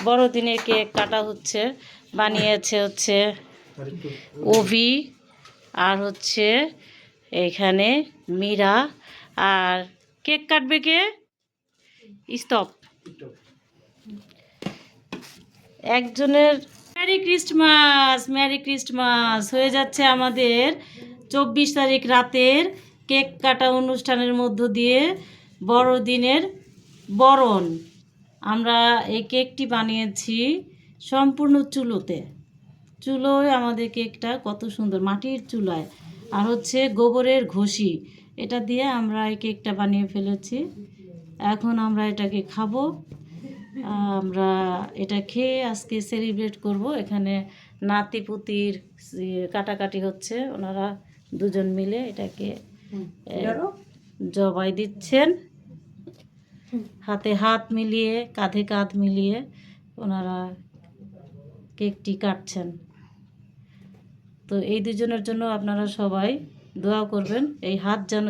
বড়দিনের কেক কাটা হচ্ছে। বানিয়েছে হচ্ছে অভি, আর হচ্ছে এখানে মীরা। আর কেক কাটবে কে? স্টপ। একজনের মেরি ক্রিস্টমাস, মেরি ক্রিস্টমাস হয়ে যাচ্ছে আমাদের 24 তারিখ রাতের কেক কাটা অনুষ্ঠানের মধ্য দিয়ে বড়দিনের বরণ। আমরা এই কেকটি বানিয়েছি সম্পূর্ণ চুলোয় আমাদের কেকটা কত সুন্দর, মাটির চুলায়, আর হচ্ছে গোবরের ঘষি, এটা দিয়ে আমরা এই কেকটা বানিয়ে ফেলেছি। এখন আমরা এটাকে খাবো। আমরা এটা খেয়ে আজকে সেলিব্রেট করব। এখানে নাতি পুতির কাটাকাটি হচ্ছে, ওনারা দুজন মিলে এটাকে জবাই দিচ্ছেন, হাতে হাত মিলিয়ে, কাঁধে কাঁধ মিলিয়ে ওনারা কেকটি কাটছেন। তো এই দুজনের জন্য আপনারা সবাই দোয়া করবেন, এই হাত যেন